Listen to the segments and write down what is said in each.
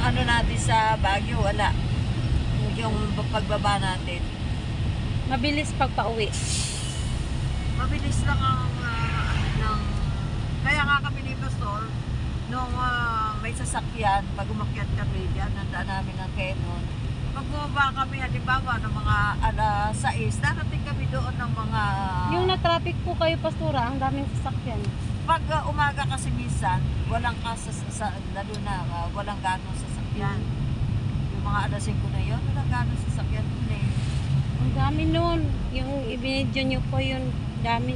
ano natin sa Baguio, wala. Yung pagbaba natin. Mabilis pagpa-uwi. Mabilis lang ang kaya nga kami ni Pastor nung may sasakyan pag umakyat kami diyan nandaan namin ng Quezon. Pag bumaba kami halimbawa ng mga alas 6, darating kami doon ng mga Yung na-traffic po kayo, Pastora, ang daming sasakyan. pag umaga kasi minsan walang lalo na walang ganong sasakyan. Yung mga alas 5 na yun, walang ganong sasakyan dun eh. Ang dami nun. Yung ibinidyo nyo po yun, dami.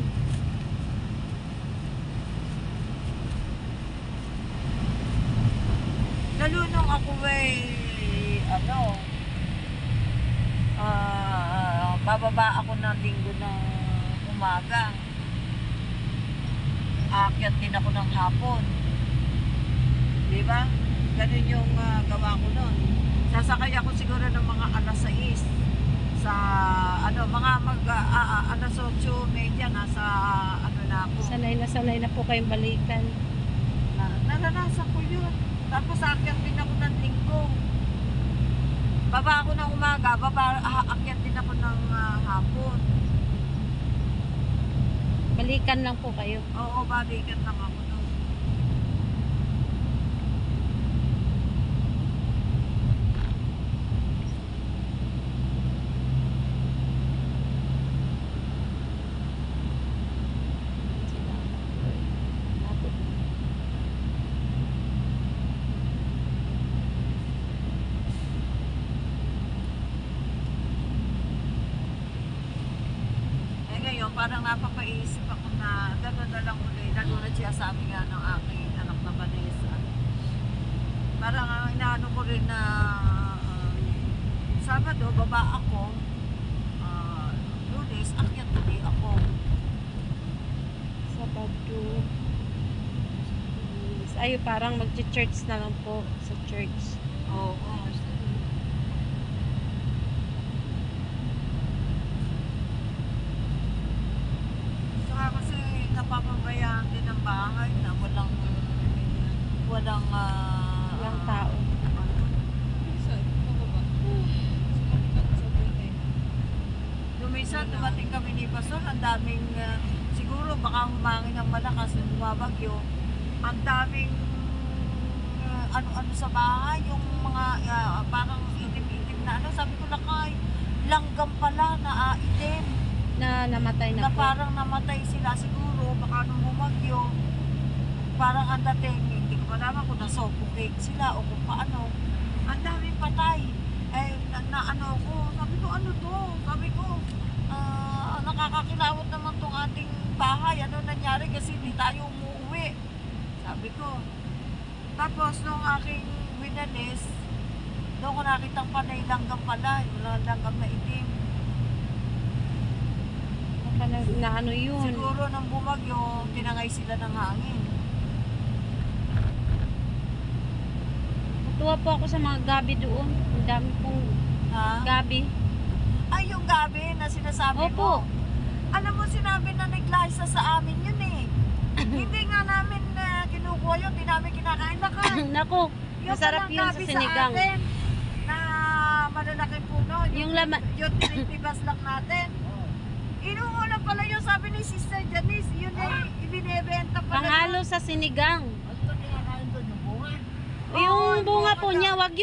Lalo nung ako bababa ako ng linggo ng umaga. Aakyat din ako ng hapon. Di ba? Ganun yung gawa ko nun. Sasakay ako siguro ng mga alas 6 sa mga alas 8:30 nasa na ako. Sanay na po kayong balikan. Naranasan ko yun. Tapos aakyat din ako ng linggo. Baba ako ng umaga, aakyat din ako ng hapon. Balikan lang po kayo. Oo, balikan lang ako doon. Ngayon, parang napapaisip ako na gano'n na lang ulit. Lalo na siya sabi nga ng aking anak na Vanessa. Parang inaano ko rin na Sabado, baba ako. Lunes, akyat ulit ako. Sabado. Ay, parang mag-church na lang po sa church. Oo. Saka kasi napapabayaan din ang bahay na walang Walang tao. Minsan dumating kami ni Pastor, ang daming siguro baka humangin ng malakas ng bumabagyo. Ang daming ano-ano sa bahay, yung mga parang itim-itim na sabi ko lakay, langgam pala na itim. Na namatay na Na po. parang namatay sila siguro, baka nung bumagyo. Parang ang dating, hindi ko malaman kung nasuffocate sila o kung paano. Ang daming patay. Sabi ko ano to? Sabi ko, nakakakilawat naman tong ating bahay. Ano nangyari kasi hindi tayo umuwi. Sabi ko. Tapos nung aking winalis, doon ko nakitang panay langgam pala. Yung langgam na itim. Na ano yun? Siguro nang bumagyo, tinangay sila ng hangin. Natuwa po ako sa mga gabi doon. Ang dami pong gabi. Ay, yung gabi na sinasabi Opo. mo. Alam mo, sinabi na ni Glyza sa amin yun eh. Hindi nga namin kinukuha yun, hindi namin kinakain. Nako, masarap yun sa sinigang. Sa atin, na malalaking puno. Yung laman. Yung tinitibas lang natin. Inuuna pala yun, sabi ni Sister Janice, yun ay ibinebenta pala. Panghalo sa sinigang. Ano kinakain doon, yung bunga? Yung bunga po niya, wag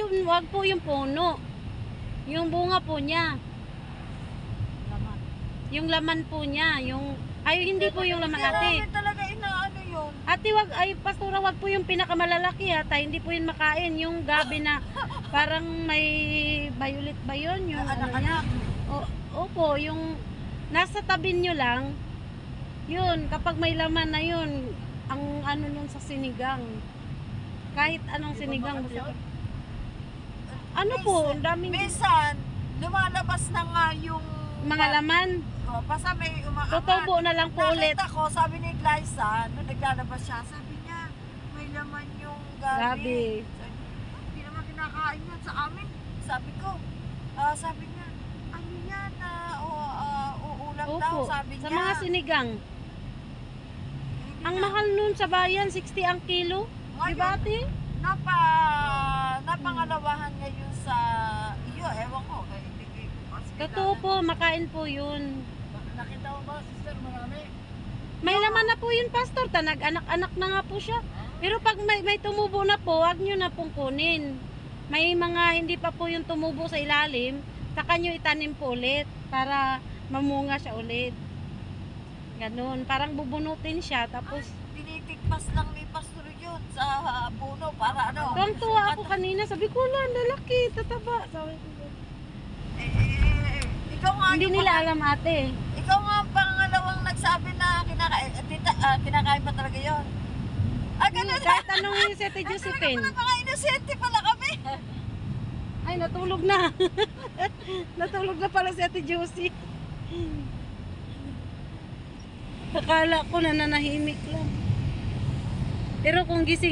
po yung puno. Yung bunga po niya. Laman. Yung laman po niya, hindi po yung laman, ate. Hindi namin talaga inaano yun. Ate, pastora, wag po yung pinakamalalaki, ata. Hindi po yun makain. Yung gabi na parang may violet ba yun? Yung Anak-anak. Opo, yung nasa tabi nyo lang, yun, kapag may laman na yun, ang ano nun sa sinigang. Kahit anong sinigang. Ano po, ang daming Minsan, lumalabas na nga yung mga laman. basta may umaangat. Tutubo na lang po ulit. Nakita ko, sabi ni Glyza, nung naglalabas siya, sabi niya, may laman yung gabi. Gabi. Sabi, hindi naman kinakain yan sa amin. Sabi ko, sabi niya, ano yan, uulam daw, Opo, sabi sa niya. mga sinigang. Hindi Ang na- mahal nun sa bayan, 60 ang kilo. Di ba, ate? Napangalawang Totoo po, makain po yun. Nakita mo ba, sister, marami? May laman na po yun, pastor. Nag-anak-anak na nga po siya. Pero pag may tumubo na po, wag nyo na pong kunin. May mga hindi pa po yung tumubo sa ilalim, saka nyo itanim po ulit para mamunga siya ulit. Ganun. Parang bubunutin siya. Tapos, Tinitigpas lang ni Pastor yun sa puno para ano. tuwang-tuwa ako kanina. Sabi ko, lang, lalaki, tataba. Sabi ko, Ikaw nga hindi yung nila alam ate. Ikaw nga ang pangalawang nagsabi na kinakain pa talaga yun. Ganun. Kahit anong yung si Ate Josephine. Talaga mga inosente pala kami. Ay, natulog na. Natulog na pala si Ate Josie. Akala ko na nanahimik lang. Pero kung gising